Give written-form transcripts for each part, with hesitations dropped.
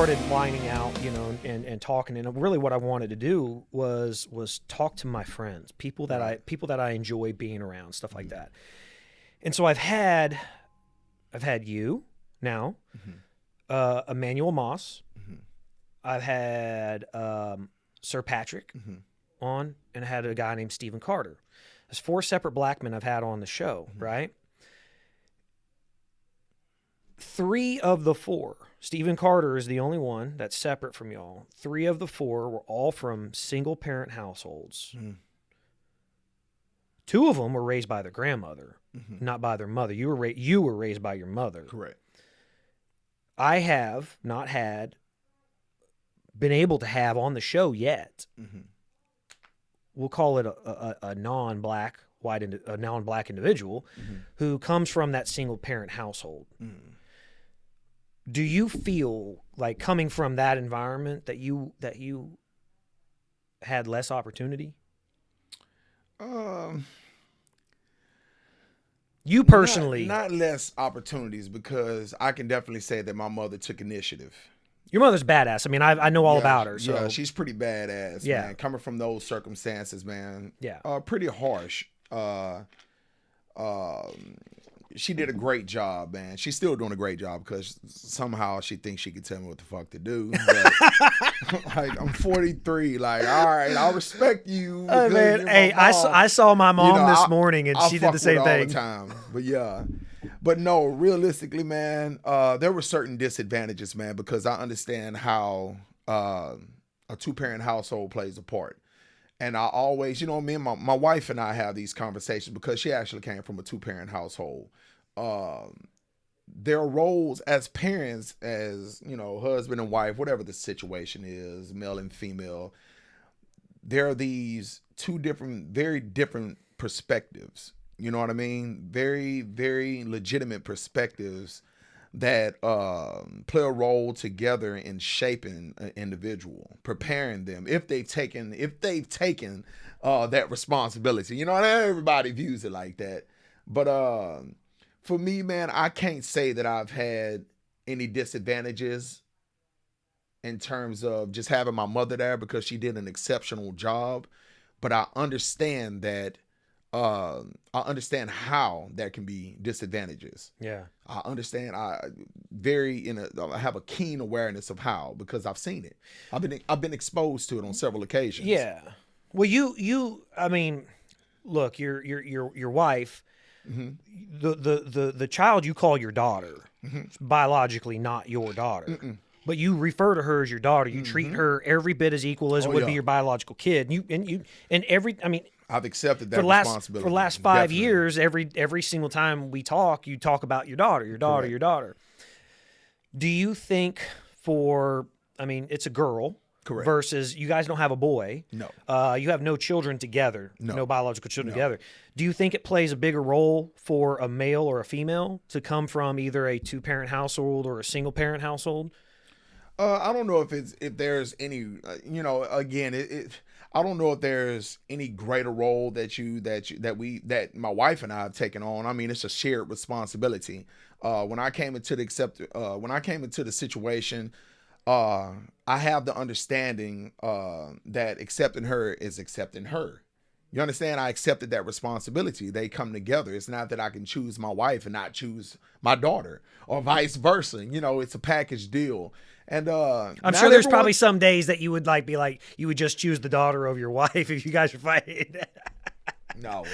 started lining out, and talking, and really what I wanted to do was talk to my friends, people that I enjoy being around, stuff like that. And so I've had you now, Emmanuel Moss. I've had Sir Patrick on, and I had a guy named Stephen Carter. There's 4 separate black men I've had on the show, right? 3 of the 4, Stephen Carter is the only one that's separate from y'all. 3 of the 4 were all from single-parent households. 2 of them were raised by their grandmother, not by their mother. You were raised by your mother. Correct. I have not been able to have on the show yet. We'll call it a non-black individual who comes from that single-parent household. Do you feel like, coming from that environment, that you had less opportunity? You personally, not less opportunities, because I can definitely say that my mother took initiative. Your mother's badass. I mean, I know all about her. So. Yeah, she's pretty badass. Yeah, man. Coming from those circumstances, man. Yeah, pretty harsh. She did a great job, man. She's still doing a great job, because somehow she thinks she can tell me what the fuck to do. But, like, I'm 43. Like, all right, I respect you. Oh, man. Hey, I saw my mom this morning, and she did the same thing. All the time. But yeah. But no, realistically, man, there were certain disadvantages, man, because I understand how a 2-parent household plays a part. And I always, me and my wife and I have these conversations, because she actually came from a 2-parent household. Their roles as parents, as, husband and wife, whatever the situation is, male and female, there are these 2 very different perspectives. You know what I mean? Very, very legitimate perspectives that play a role together in shaping an individual, preparing them if they've taken that responsibility. Not everybody views it like that, but for me, man, I can't say that I've had any disadvantages in terms of just having my mother there, because she did an exceptional job. But I understand that. I understand how there can be disadvantages. Yeah, I understand. I have a keen awareness of how, because I've seen it. I've been exposed to it on several occasions. Yeah. Well, I mean, look, your wife, the child you call your daughter, is biologically not your daughter. But you refer to her as your daughter. You treat her every bit as equal as would be your biological kid. I've accepted that responsibility. For the last 5 years, every single time we talk, you talk about your daughter. Correct. Your daughter. Do you think it's a girl. Correct. Versus you guys don't have a boy. No. You have no children together. No biological children together. Do you think it plays a bigger role for a male or a female to come from either a 2-parent household or a single-parent household? I don't know if there's any, again, I don't know if there's any greater role that my wife and I have taken on. I mean, it's a shared responsibility. When I came into the situation, I have the understanding that accepting her is accepting her. You understand? I accepted that responsibility. They come together. It's not that I can choose my wife and not choose my daughter, or vice versa. It's a package deal. And I'm sure there's probably some days that you would you would just choose the daughter over your wife if you guys are fighting. No.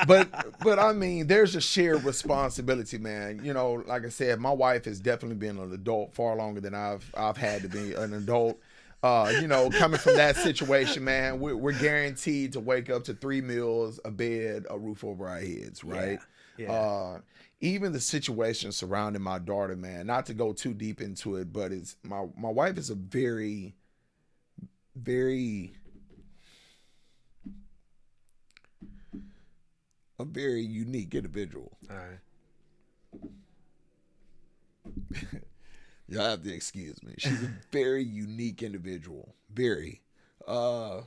but I mean, there's a shared responsibility, man. Like I said, my wife has definitely been an adult far longer than I've had to be an adult. Coming from that situation, man, we're guaranteed to wake up to 3 meals, a bed, a roof over our heads, right? Yeah. Even the situation surrounding my daughter, man, not to go too deep into it, but it's my wife is a very, very, unique individual. All right. Y'all have to excuse me. She's a very unique individual. Very. Her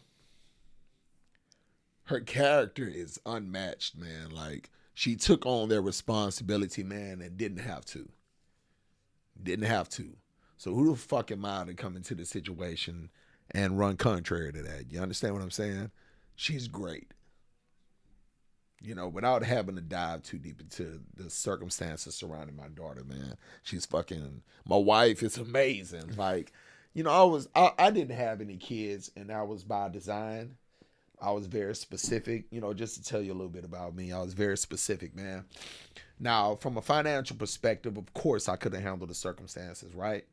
character is unmatched, man. Like, she took on their responsibility, man, and didn't have to. So who the fuck am I to come into the situation and run contrary to that? You understand what I'm saying? She's great. Without having to dive too deep into the circumstances surrounding my daughter, man. She's fucking, my wife is amazing. Like, I didn't have any kids, and that was by design. I was very specific, just to tell you a little bit about me. I was very specific, man. Now, from a financial perspective, of course, I could have handled the circumstances, right?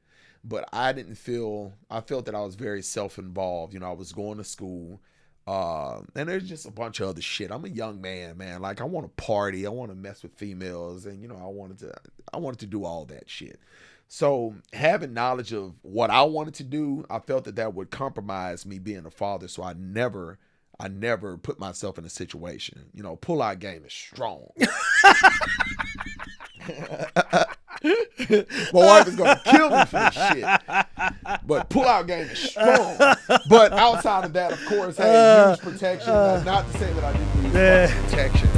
But I felt that I was very self-involved. I was going to school. And there's just a bunch of other shit. I'm a young man, man. Like, I want to party. I want to mess with females. And, I wanted to do all that shit. So having knowledge of what I wanted to do, I felt that would compromise me being a father. So I never put myself in a situation. Pull-out game is strong. My wife is gonna kill me for this shit. But pull-out game is strong. But outside of that, of course, hey, use protection. Not to say that I didn't use protection.